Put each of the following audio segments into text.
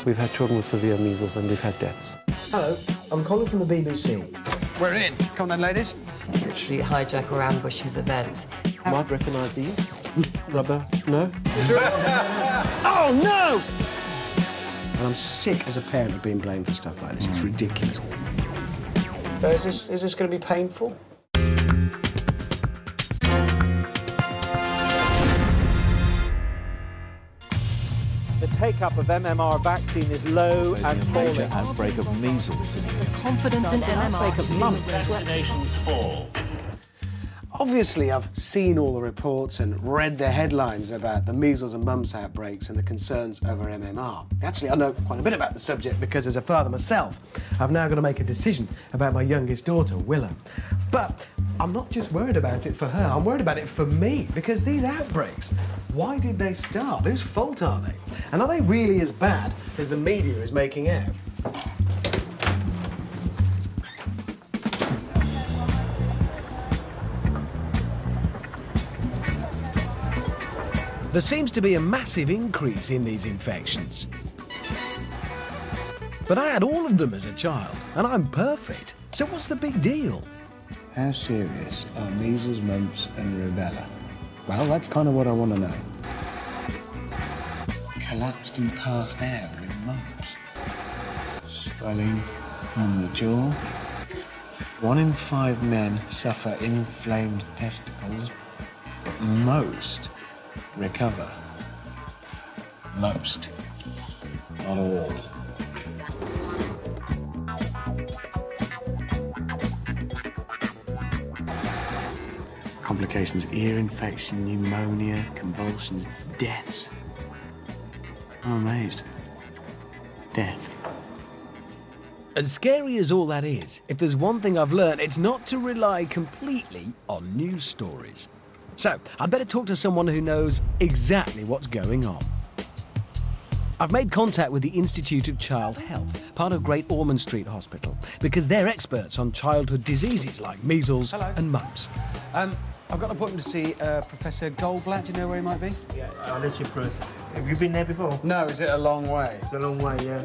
We've had children with severe measles and we've had deaths. Hello, I'm calling from the BBC. We're in. Come on then, ladies. Literally hijack or ambush his event. Might recognise these. Rubber, no? Oh, no! And I'm sick as a parent of being blamed for stuff like this. It's ridiculous. Is this going to be painful? The take-up of MMR vaccine is low and falling. Major outbreak of measles. The confidence in MMR. Outbreak of mumps. Vaccinations fall. Obviously, I've seen all the reports and read the headlines about the measles and mumps outbreaks and the concerns over MMR. Actually, I know quite a bit about the subject because as a father myself, I've now got to make a decision about my youngest daughter, Willow. But I'm not just worried about it for her, I'm worried about it for me, because these outbreaks, why did they start? Whose fault are they? And are they really as bad as the media is making out? There seems to be a massive increase in these infections. But I had all of them as a child, and I'm perfect. So what's the big deal? How serious are measles, mumps and rubella? Well, that's kind of what I want to know. Collapsed and passed out with mumps. Swelling on the jaw. 1 in 5 men suffer inflamed testicles, but most recover. Most, not all. Complications, ear infection, pneumonia, convulsions, deaths. I'm amazed. Death. As scary as all that is, if there's one thing I've learned, it's not to rely completely on news stories. So, I'd better talk to someone who knows exactly what's going on. I've made contact with the Institute of Child Health, part of Great Ormond Street Hospital, because they're experts on childhood diseases like measles and mumps. I've got an appointment to see Professor Goldblatt. Do you know where he might be? Yeah, I'll let you through. Have you been there before? No, is it a long way? It's a long way, yeah.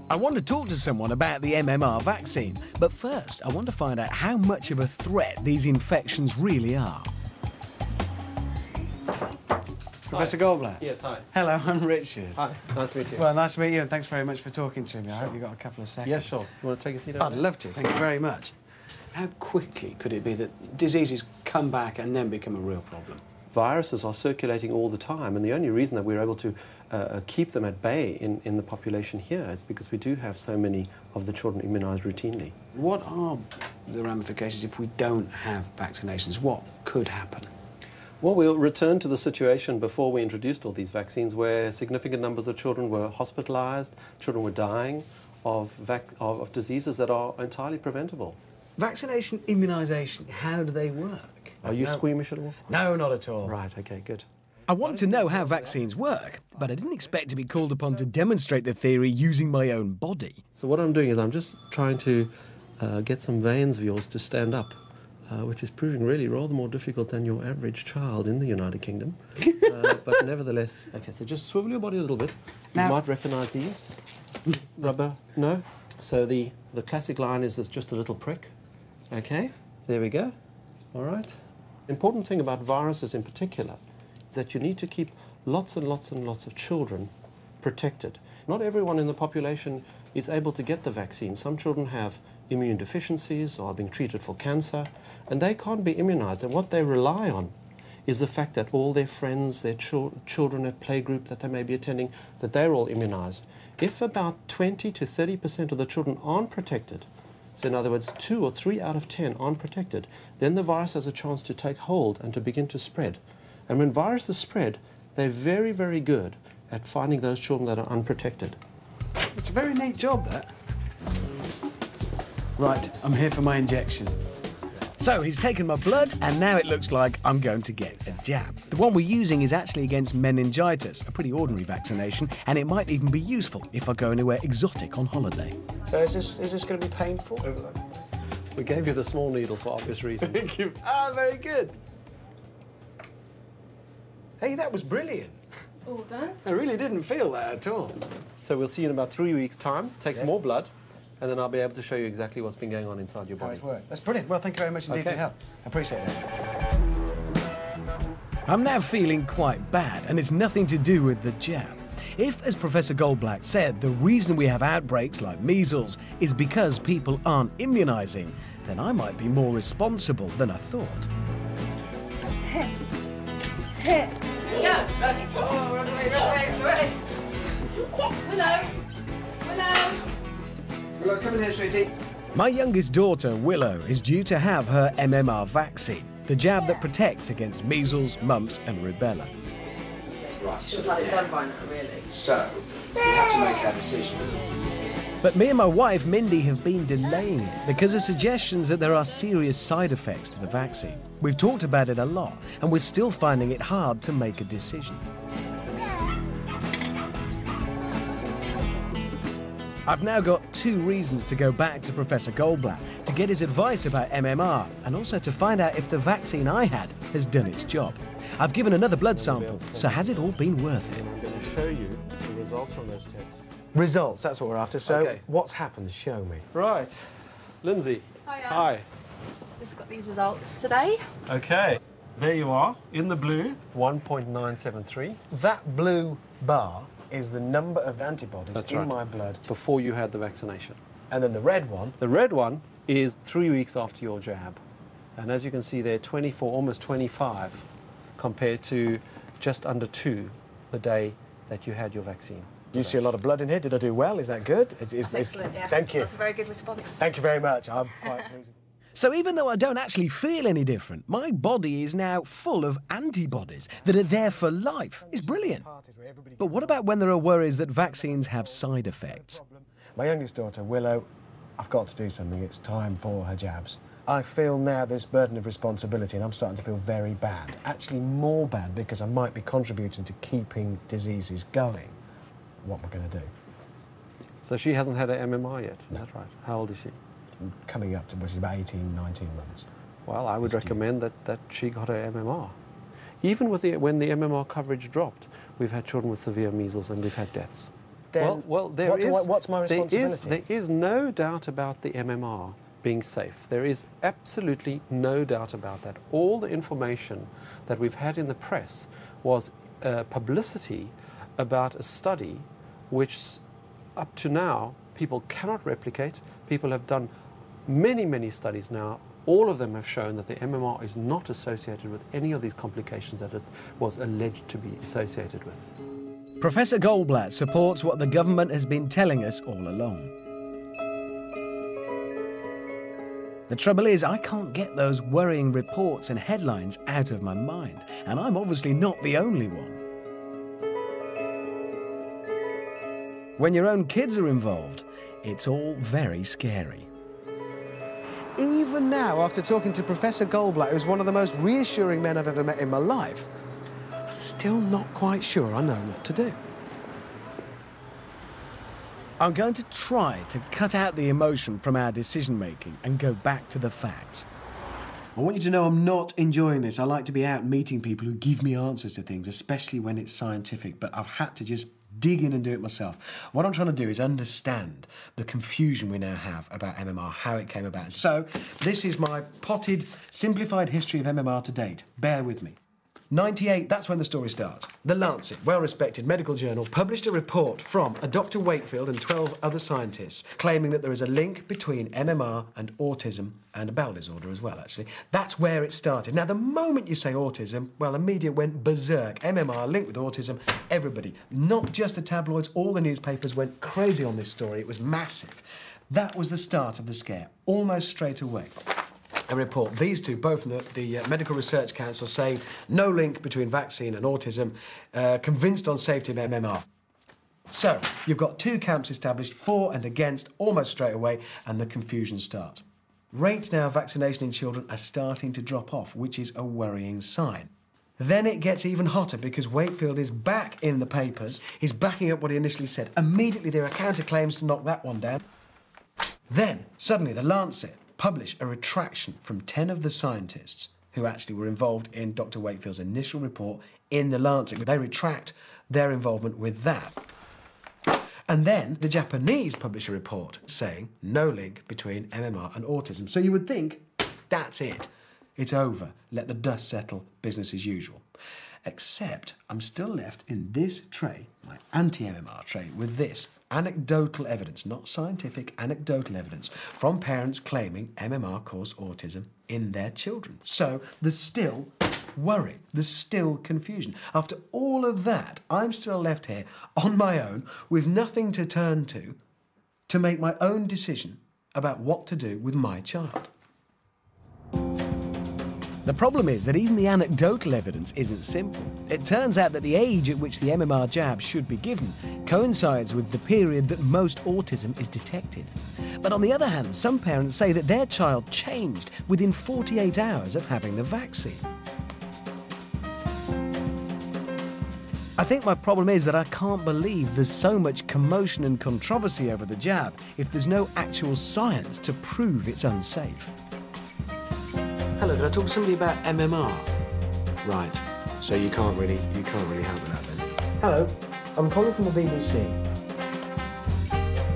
I want to talk to someone about the MMR vaccine, but first I want to find out how much of a threat these infections really are. Professor Goldblatt? Yes, hi. Hello, I'm Richard. Hi, nice to meet you. Well, nice to meet you, and thanks very much for talking to me. I hope you've got a couple of seconds. Yeah, sure. You want to take a seat over I'd there? love to, thank you very much. How quickly could it be that diseases come back and then become a real problem? Viruses are circulating all the time, and the only reason that we're able to keep them at bay in the population here is because we do have so many of the children immunised routinely. What are the ramifications if we don't have vaccinations? What could happen? Well, we'll return to the situation before we introduced all these vaccines where significant numbers of children were hospitalised, children were dying of diseases that are entirely preventable. Vaccination, immunisation, how do they work? Are you squeamish at all? No, not at all. Right, okay, good. I want to know how vaccines work, but I didn't expect to be called upon to demonstrate the theory using my own body. So what I'm doing is I'm just trying to get some veins of yours to stand up, which is proving really rather more difficult than your average child in the United Kingdom. But nevertheless, okay, so just swivel your body a little bit. Now, you might recognise these. Rubber, no? So the classic line is there's just a little prick. Okay, there we go. All right. Important thing about viruses in particular is that you need to keep lots and lots and lots of children protected. Not everyone in the population is able to get the vaccine. Some children have immune deficiencies or are being treated for cancer, and they can't be immunized. And what they rely on is the fact that all their friends, their children at playgroup that they may be attending, that they're all immunized. If about 20 to 30% of the children aren't protected, so in other words, 2 or 3 out of 10 aren't protected, then the virus has a chance to take hold and to begin to spread. And when viruses spread, they're very, very good at finding those children that are unprotected. It's a very neat job, that. Right, I'm here for my injection. So he's taken my blood, and now it looks like I'm going to get a jab. The one we're using is actually against meningitis, a pretty ordinary vaccination, and it might even be useful if I go anywhere exotic on holiday. Is this going to be painful? We gave you the small needle for obvious reasons. Thank you. Ah, very good. Hey, that was brilliant. All done. I really didn't feel that at all. So we'll see you in about 3 weeks' time. Take some more blood, and then I'll be able to show you exactly what's been going on inside your How body. it's worked. That's brilliant. Well, thank you very much indeed for your help. I appreciate that. I'm now feeling quite bad, and it's nothing to do with the jab. If, as Professor Goldblatt said, the reason we have outbreaks like measles is because people aren't immunising, then I might be more responsible than I thought. Willow, come in here, sweetie. My youngest daughter, Willow, is due to have her MMR vaccine, the jab that protects against measles, mumps and rubella. Right. Should have had it done by now, really. So, we have to make our decision. But me and my wife, Mindy, have been delaying it because of suggestions that there are serious side effects to the vaccine. We've talked about it a lot, and we're still finding it hard to make a decision. I've now got 2 reasons to go back to Professor Goldblatt to get his advice about MMR and also to find out if the vaccine I had has done its job. I've given another blood sample, so has it all been worth it? I'm going to show you the results from those tests. Results, that's what we're after. So, Okay. what's happened? Show me. Right. Lindsay. Hiya. Hi. Just got these results today. Okay. There you are, in the blue, 1.973. That blue bar is the number of antibodies That's in right. my blood. Before you had the vaccination. And then the red one. The red one is 3 weeks after your jab. And as you can see there, 24, almost 25, compared to just under 2 the day that you had your vaccine. You see a lot of blood in here. Did I do well? Is that good? That's excellent, yeah. Thank you. That's a very good response. Thank you very much. I'm quite pleased. So even though I don't actually feel any different, my body is now full of antibodies that are there for life. It's brilliant. But what about when there are worries that vaccines have side effects? My youngest daughter, Willow, I've got to do something. It's time for her jabs. I feel now this burden of responsibility and I'm starting to feel very bad. Actually more bad because I might be contributing to keeping diseases going. What am I going to do? So she hasn't had an MMR yet, is that right? How old is she? Coming up to, which is about 18, 19 months. Well, I would recommend that she got her MMR. Even with when the MMR coverage dropped, we've had children with severe measles and we've had deaths. Then what's my responsibility? There is no doubt about the MMR being safe. There is absolutely no doubt about that. All the information that we've had in the press was publicity about a study which, up to now, people cannot replicate. People have done many, many studies now. All of them have shown that the MMR is not associated with any of these complications that it was alleged to be associated with. Professor Goldblatt supports what the government has been telling us all along. The trouble is, I can't get those worrying reports and headlines out of my mind, and I'm obviously not the only one. When your own kids are involved, it's all very scary. Even now, after talking to Professor Goldblatt, who's one of the most reassuring men I've ever met in my life, I'm still not quite sure I know what to do. I'm going to try to cut out the emotion from our decision-making and go back to the facts. I want you to know I'm not enjoying this. I like to be out meeting people who give me answers to things, especially when it's scientific, but I've had to just dig in and do it myself. What I'm trying to do is understand the confusion we now have about MMR, how it came about. So, this is my potted, simplified history of MMR to date. Bear with me. 98, that's when the story starts. The Lancet, well-respected medical journal, published a report from a Dr. Wakefield and 12 other scientists claiming that there is a link between MMR and autism and a bowel disorder as well, actually. That's where it started. Now, the moment you say autism, well, the media went berserk. MMR linked with autism, everybody. Not just the tabloids, all the newspapers went crazy on this story. It was massive. That was the start of the scare, almost straight away. A report, these two, both from the Medical Research Council, saying no link between vaccine and autism, convinced on safety of MMR. So, you've got 2 camps established, for and against, almost straight away, and the confusion starts. Rates now of vaccination in children are starting to drop off, which is a worrying sign. Then it gets even hotter because Wakefield is back in the papers. He's backing up what he initially said. Immediately there are counterclaims to knock that one down. Then, suddenly, The Lancet publish a retraction from 10 of the scientists who actually were involved in Dr. Wakefield's initial report in The Lancet. They retract their involvement with that. And then the Japanese publish a report saying no link between MMR and autism. So you would think, that's it. It's over. Let the dust settle, business as usual. Except I'm still left in this tray, my anti-MMR tray, with this anecdotal evidence, not scientific, anecdotal evidence, from parents claiming MMR caused autism in their children. So there's still worry, there's still confusion. After all of that, I'm still left here on my own with nothing to turn to make my own decision about what to do with my child. The problem is that even the anecdotal evidence isn't simple. It turns out that the age at which the MMR jab should be given coincides with the period that most autism is detected. But on the other hand, some parents say that their child changed within 48 hours of having the vaccine. I think my problem is that I can't believe there's so much commotion and controversy over the jab if there's no actual science to prove it's unsafe. Hello, can I talk to somebody about MMR? Right, so you can't really help with that then. Hello, I'm calling from the BBC.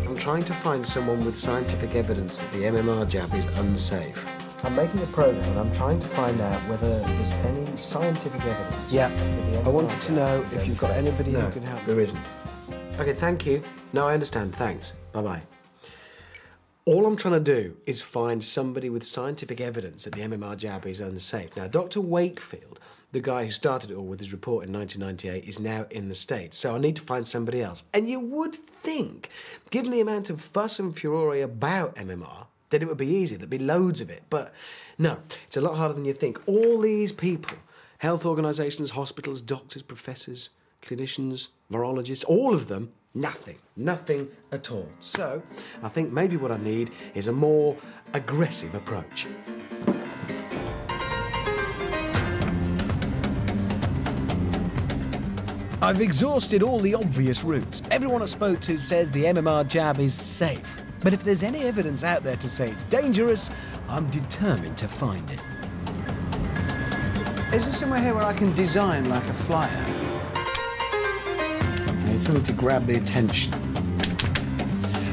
I'm trying to find someone with scientific evidence that the MMR jab is unsafe. I'm making a program and I'm trying to find out whether there's any scientific evidence. Yeah, I wanted to know if you've got anybody who can help. There isn't. Okay, thank you. No, I understand, thanks. Bye-bye. All I'm trying to do is find somebody with scientific evidence that the MMR jab is unsafe. Now, Dr. Wakefield, the guy who started it all with his report in 1998, is now in the States, so I need to find somebody else. And you would think, given the amount of fuss and furore about MMR, that it would be easy, there'd be loads of it. But no, it's a lot harder than you think. All these people, health organisations, hospitals, doctors, professors, clinicians, virologists, all of them, nothing at all. So, I think maybe what I need is a more aggressive approach. I've exhausted all the obvious routes. Everyone I spoke to says the MMR jab is safe. But if there's any evidence out there to say it's dangerous, I'm determined to find it. Is there somewhere here where I can design like a flyer? I need something to grab the attention.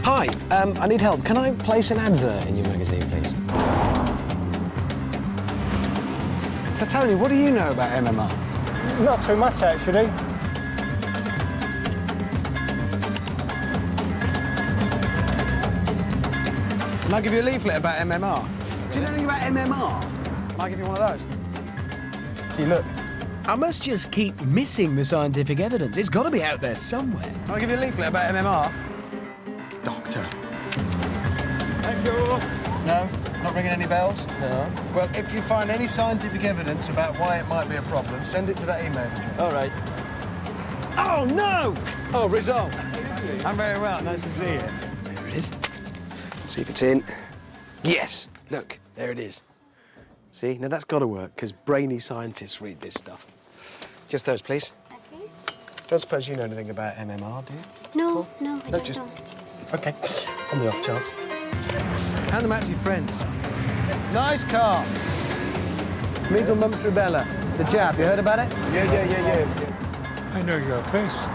Hi, I need help. Can I place an advert in your magazine, please? So, Tony, what do you know about MMR? Not too much, actually. Can I give you a leaflet about MMR? Do you know anything about MMR? Can I give you one of those? See, look. I must just keep missing the scientific evidence. It's got to be out there somewhere. Can I give you a leaflet about MMR? Doctor. Thank you. No? Not ringing any bells? No. Well, if you find any scientific evidence about why it might be a problem, send it to that email address. All right. Oh, no! Oh, Rizal. I'm very well. Nice to see you. There it is. See if it's in. Yes! Look, there it is. See? Now, that's got to work, because brainy scientists read this stuff. Just those, please. Okay. Don't suppose you know anything about MMR, do you? No, no, I don't. Just... OK. On the off chance. Hand them out to your friends. Nice car. Measles, mumps, rubella. The jab, you heard about it? Yeah. I know your face.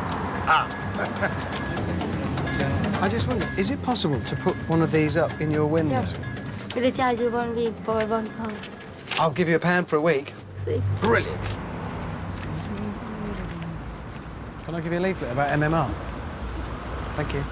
I just wonder, is it possible to put one of these up in your window? Yes. We'll charge you 1 week for £1. I'll give you £1 for a week. See? Brilliant. Can I give you a leaflet about MMR? Thank you.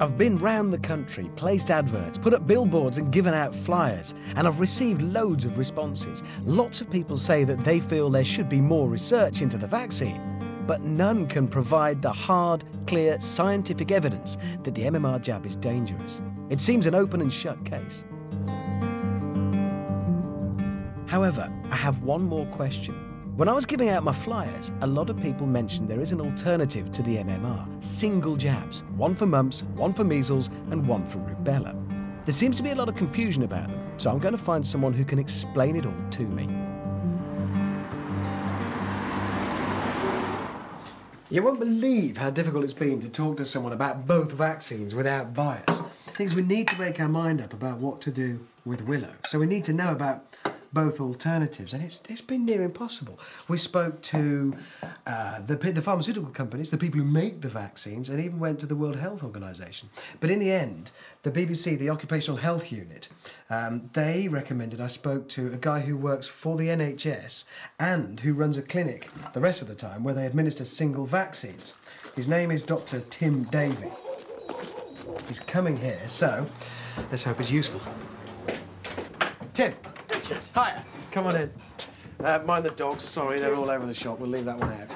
I've been round the country, placed adverts, put up billboards and given out flyers, and I've received loads of responses. Lots of people say that they feel there should be more research into the vaccine, but none can provide the hard, clear, scientific evidence that the MMR jab is dangerous. It seems an open and shut case. However, I have one more question. When I was giving out my flyers, a lot of people mentioned there is an alternative to the MMR. Single jabs, one for mumps, one for measles, and one for rubella. There seems to be a lot of confusion about them, so I'm going to find someone who can explain it all to me. You won't believe how difficult it's been to talk to someone about both vaccines without bias. Things we need to make our mind up about what to do with Willow. So we need to know about both alternatives, and it's been near impossible. We spoke to the pharmaceutical companies, the people who make the vaccines, and even went to the World Health Organization. But in the end, the BBC, the Occupational Health Unit, they recommended I spoke to a guy who works for the NHS and who runs a clinic the rest of the time where they administer single vaccines. His name is Dr. Tim Davey. He's coming here, so let's hope it's useful. Tim. Richard. Hiya. Come on in. Mind the dogs. Sorry, they're all over the shop. We'll leave that one out.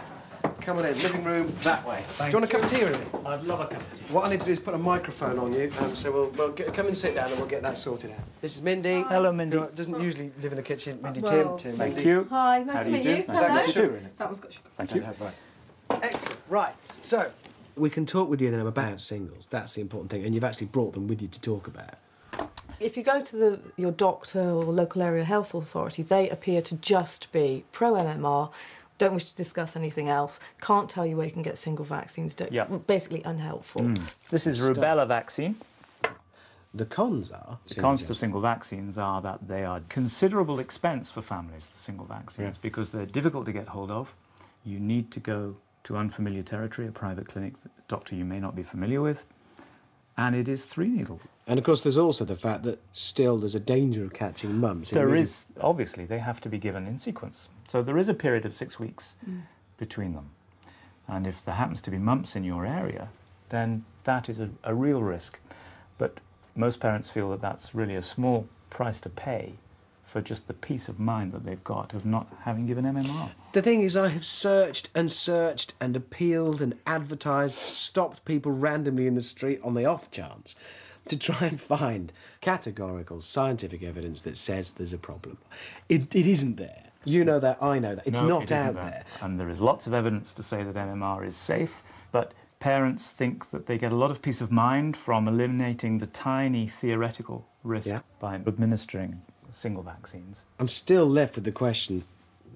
Come on in. Living room that way. Do you want a cup of tea or anything? I'd love a cup of tea. What I need to do is put a microphone on you, so come and sit down and we'll get that sorted out. This is Mindy. Hello, Mindy. Who doesn't usually live in the kitchen. Mindy, Well, Tim. Thank Mindy. you. Hi, nice How to do meet you you. do? Has that got sugar in it? That one's got sugar. Thank you. Right. Excellent. Right. So, we can talk with you then about singles. That's the important thing. And you've actually brought them with you to talk about. If you go to your doctor or local area health authority, they appear to just be pro-MMR, don't wish to discuss anything else, can't tell you where you can get single vaccines, basically unhelpful. This is rubella vaccine. The cons are? The cons to single vaccines are that they are considerable expense for families, the single vaccines, because they're difficult to get hold of. You need to go to unfamiliar territory, a private clinic, a doctor you may not be familiar with, and it is 3 needles. And of course there's also the fact that still there's a danger of catching mumps. There is, obviously, they have to be given in sequence. So there is a period of 6 weeks between them. And if there happens to be mumps in your area, then that is a real risk. But most parents feel that that's really a small price to pay for just the peace of mind that they've got of not having given MMR. The thing is, I have searched and appealed and advertised, stopped people randomly in the street on the off chance to try and find categorical scientific evidence that says there's a problem. It isn't there. You know that, I know that. It's not out there. And there is lots of evidence to say that MMR is safe, but parents think that they get a lot of peace of mind from eliminating the tiny theoretical risk by administering single vaccines. I'm still left with the question,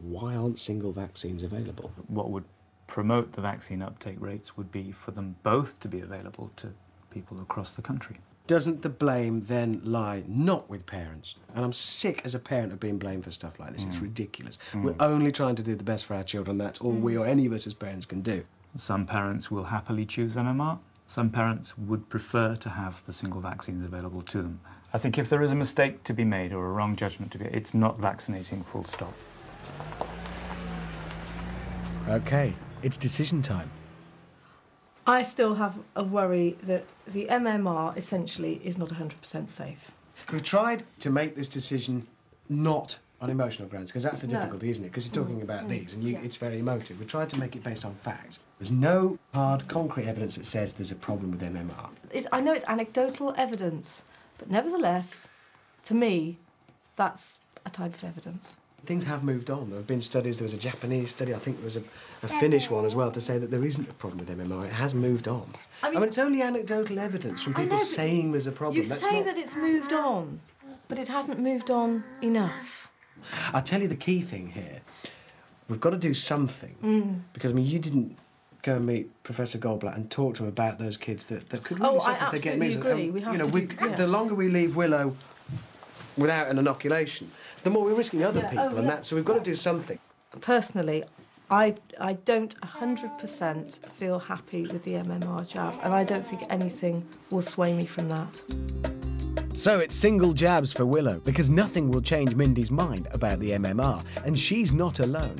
why aren't single vaccines available? What would promote the vaccine uptake rates would be for them both to be available to people across the country. Doesn't the blame then lie not with parents? And I'm sick as a parent of being blamed for stuff like this. It's ridiculous. We're only trying to do the best for our children. That's all we or any of us as parents can do. Some parents will happily choose MMR. Some parents would prefer to have the single vaccines available to them. I think if there is a mistake to be made or a wrong judgment to be, it's not vaccinating, full stop. OK, it's decision time. I still have a worry that the MMR essentially is not 100% safe. We've tried to make this decision not on emotional grounds, because that's the difficulty, isn't it? Because you're talking about these, and it's very emotive. We've tried to make it based on facts. There's no hard, concrete evidence that says there's a problem with MMR. I know it's anecdotal evidence, but nevertheless, to me, that's a type of evidence. Things have moved on. There have been studies. There was a Japanese study, I think there was a Finnish one as well, to say that there isn't a problem with MMR. It has moved on. I mean it's only anecdotal evidence from people saying there's a problem. You say that it's moved on, but it hasn't moved on enough. I'll tell you the key thing here. We've got to do something. Because, I mean, you didn't go and meet Professor Goldblatt and talk to him about those kids that could really suffer if they get measles. Agree. We have to the longer we leave Willow without an inoculation, the more we're risking other people and that. So we've got to do something. Personally, I don't 100% feel happy with the MMR jab, and I don't think anything will sway me from that. So it's single jabs for Willow, because nothing will change Mindy's mind about the MMR, and she's not alone.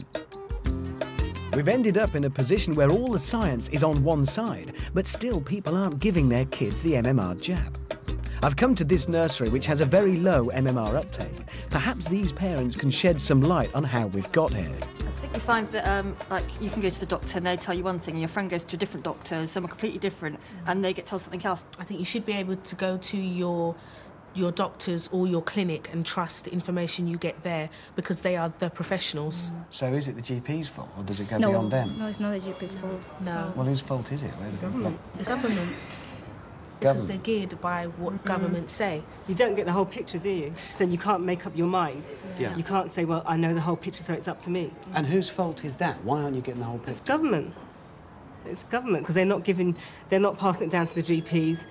We've ended up in a position where all the science is on one side, but still people aren't giving their kids the MMR jab. I've come to this nursery which has a very low MMR uptake. Perhaps these parents can shed some light on how we've got here. I think you find that, like, you can go to the doctor and they tell you one thing, and your friend goes to a different doctor, someone completely different, and they get told something else. I think you should be able to go to your doctors or your clinic and trust the information you get there, because they are the professionals. So is it the GP's fault, or does it go beyond them? No, it's not the GP fault. No. Well, whose fault is it? Where does Government. It's government. Because they're geared by what governments say. You don't get the whole picture, do you? So you can't make up your mind. Yeah. You can't say, well, I know the whole picture, so it's up to me. And whose fault is that? Why aren't you getting the whole picture? It's government. It's government, because they're not passing it down to the GPs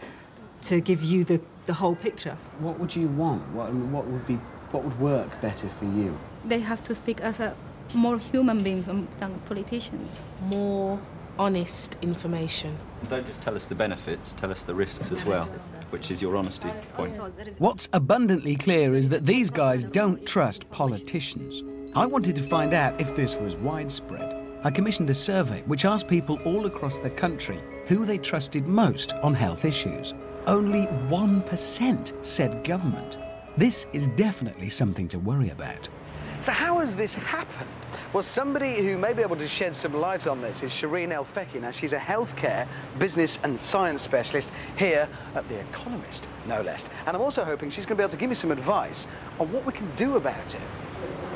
to give you the whole picture. What would you want? What What would work better for you? They have to speak as a more human beings than politicians. More honest information. Don't just tell us the benefits, tell us the risks as well, which is your honesty point. What's abundantly clear is that these guys don't trust politicians. I wanted to find out if this was widespread. I commissioned a survey which asked people all across the country who they trusted most on health issues. Only 1% said government. This is definitely something to worry about. So how has this happened? Well, somebody who may be able to shed some light on this is Shireen El-Feki. Now, she's a healthcare, business and science specialist here at The Economist, no less. And I'm also hoping she's going to be able to give me some advice on what we can do about it.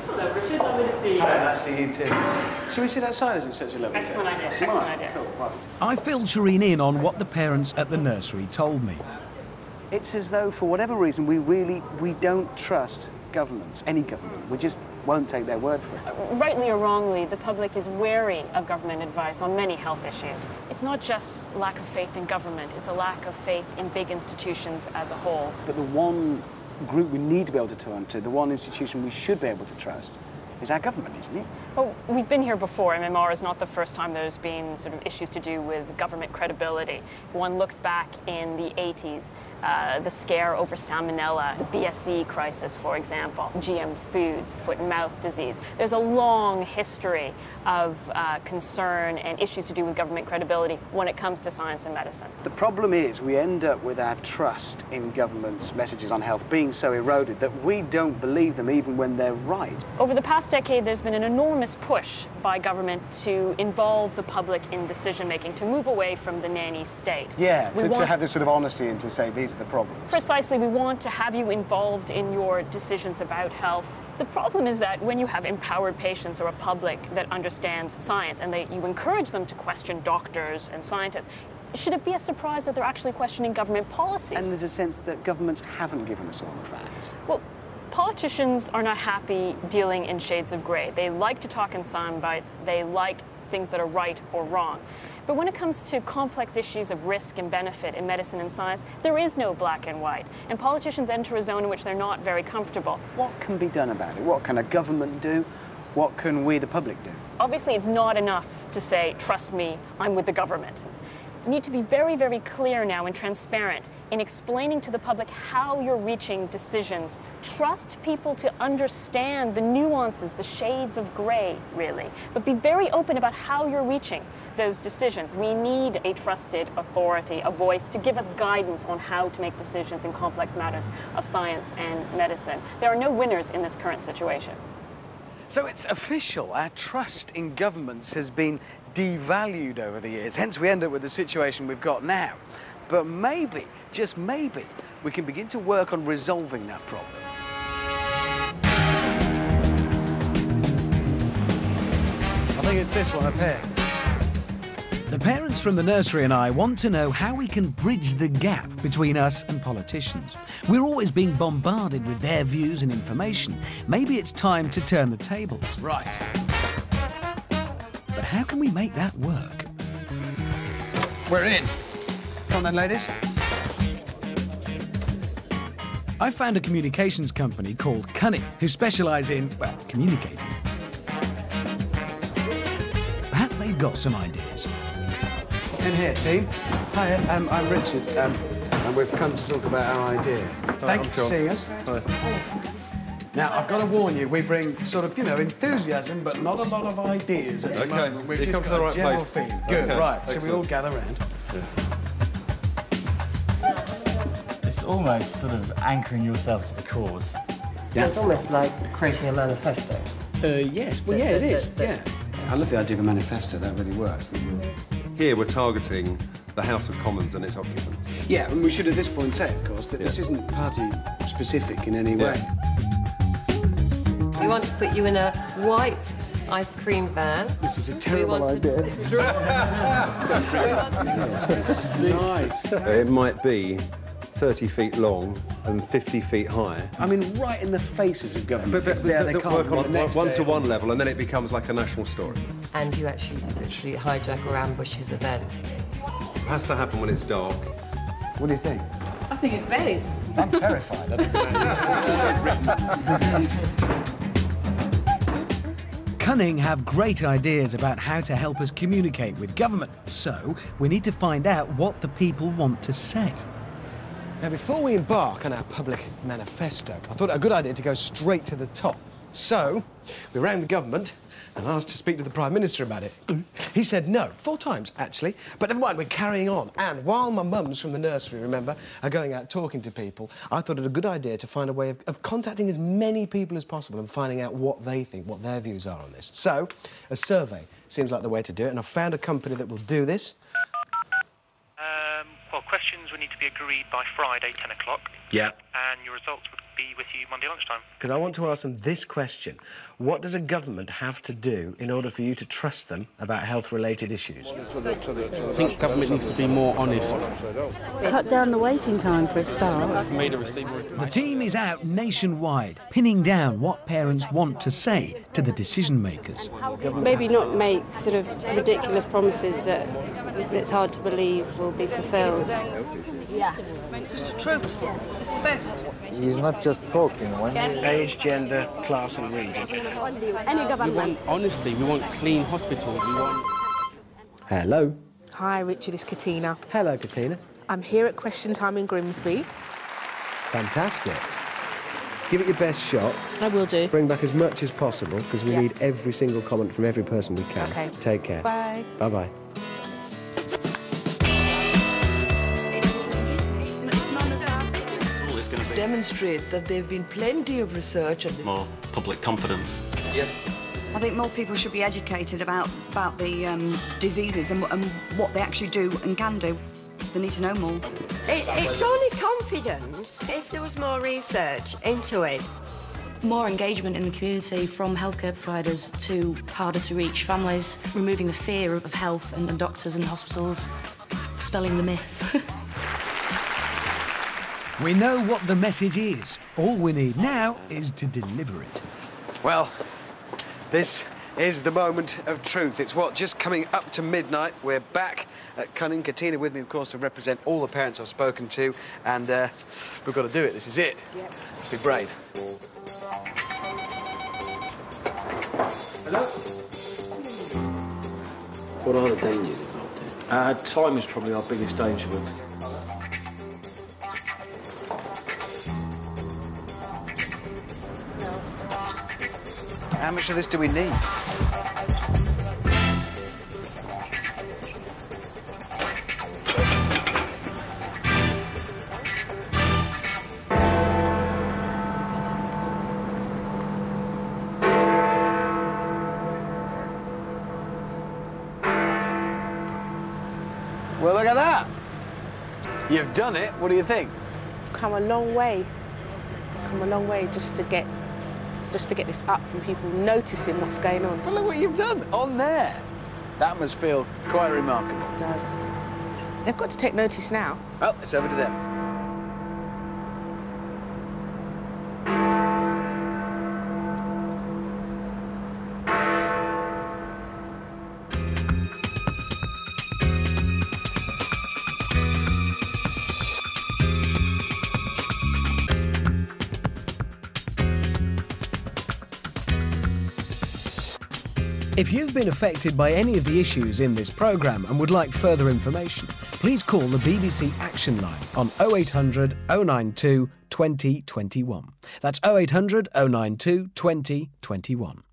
Hello, Richard. Lovely to see you. Hi, nice to see you too. Shall we sit outside? Is it such a lovely day? Excellent idea. Excellent idea. Cool. Right. I filled Shireen in on what the parents at the nursery told me. It's as though, for whatever reason, we don't trust governments, any government. We just won't take their word for it. Rightly or wrongly, the public is wary of government advice on many health issues. It's not just lack of faith in government, it's a lack of faith in big institutions as a whole. But the one group we need to be able to turn to, the one institution we should be able to trust, is our government, isn't it? Well, we've been here before. MMR is not the first time there's been sort of issues to do with government credibility. If one looks back in the 80s, the scare over salmonella, the BSE crisis, for example, GM foods, foot and mouth disease. There's a long history of concern and issues to do with government credibility when it comes to science and medicine. The problem is we end up with our trust in government's messages on health being so eroded that we don't believe them even when they're right. Over the past decade, there's been an enormous push by government to involve the public in decision-making, to move away from the nanny state. Yeah, to have this sort of honesty and to say these are the problems. Precisely, we want to have you involved in your decisions about health. The problem is that when you have empowered patients or a public that understands science and you encourage them to question doctors and scientists, should it be a surprise that they're actually questioning government policies? And there's a sense that governments haven't given us all the facts. Well, politicians are not happy dealing in shades of grey. They like to talk in sound bites. They like things that are right or wrong. But when it comes to complex issues of risk and benefit in medicine and science, there is no black and white. And politicians enter a zone in which they're not very comfortable. What can be done about it? What can a government do? What can we, the public, do? Obviously, it's not enough to say, trust me, I'm with the government. You need to be very, very clear now and transparent in explaining to the public how you're reaching decisions. Trust people to understand the nuances, the shades of grey, really. But be very open about how you're reaching those decisions. We need a trusted authority, a voice to give us guidance on how to make decisions in complex matters of science and medicine. There are no winners in this current situation. So it's official. Our trust in governments has been devalued over the years. Hence, we end up with the situation we've got now. But maybe, just maybe, we can begin to work on resolving that problem. I think it's this one up here. The parents from the nursery and I want to know how we can bridge the gap between us and politicians. We're always being bombarded with their views and information. Maybe it's time to turn the tables. Right. But how can we make that work? We're in. Come on then, ladies. I found a communications company called Cunning, who specialise in, well, communicating. Perhaps they've got some ideas. In here, team. Hi, I'm Richard, and we've come to talk about our idea. Thank you for seeing us. Hi. Now, I've got to warn you, we bring sort of, you know, enthusiasm, but not a lot of ideas at the moment. We've just got a general feeling. Good, right. Excellent. So we all gather round. It's almost sort of anchoring yourself to the cause. Yeah. It's almost like creating a manifesto. Yes. Well, yeah, it is. Yeah. I love the idea of a manifesto. That really works. Here we're targeting the House of Commons and its occupants. Yeah, and we should at this point say, of course, that this isn't party-specific in any way. We want to put you in a white ice cream van. This is a terrible idea. Nice. It might be 30 feet long and 50 feet high. I mean, right in the faces of government. But they work on a one-to-one level, and then it becomes like a national story. And you actually literally hijack or ambush his event. It has to happen when it's dark. What do you think? I think it's great. I'm terrified. Cunning have great ideas about how to help us communicate with government, so we need to find out what the people want to say. Now, before we embark on our public manifesto, I thought it a good idea to go straight to the top. So, we rang the government and asked to speak to the Prime Minister about it. He said no, 4 times, actually. But never mind, we're carrying on. And while my mums from the nursery, remember, are going out talking to people, I thought it a good idea to find a way of contacting as many people as possible and finding out what they think, what their views are on this. So, a survey seems like the way to do it, and I've found a company that will do this. Well, questions would need to be agreed by Friday, 10 o'clock. Yeah. And your results would be with you Monday lunchtime. Because I want to ask them this question. What does a government have to do in order for you to trust them about health-related issues? I think government needs to be more honest. Cut down the waiting time for a start. The team is out nationwide, pinning down what parents want to say to the decision makers. Maybe not make sort of ridiculous promises that it's hard to believe will be fulfilled. Yeah. Just the truth. It's the best. You're not just talking. Age, gender, class and region. Any government. We want honesty. We want clean hospitals. We want... Hello. Hi, Richard. It's Katina. Hello, Katina. I'm here at Question Time in Grimsby. Fantastic. Give it your best shot. I will do. Bring back as much as possible, because we need every single comment from every person we can. Okay. Take care. Bye. Bye-bye. Demonstrate that there have been plenty of research and more public confidence. Yes. I think more people should be educated about the diseases and what they actually do and can do. They need to know more. It's only confidence if there was more research into it. More engagement in the community from healthcare providers to harder to reach families, removing the fear of health and doctors and hospitals, dispelling the myth. We know what the message is. All we need now is to deliver it. Well, this is the moment of truth. It's what, just coming up to midnight. We're back at Cunning. Katina with me, of course, to represent all the parents I've spoken to. And we've got to do it. This is it. Yep. Let's be brave. Hello? What are the dangers involved in? Time is probably our biggest danger. How much of this do we need? Well, look at that. You've done it. What do you think? I've come a long way. Come a long way just to get this up and people noticing what's going on. But look what you've done on there. That must feel quite remarkable. It does. They've got to take notice now. Well, it's over to them. If you've been affected by any of the issues in this programme and would like further information, please call the BBC Action Line on 0800 092 2021. That's 0800 092 2021.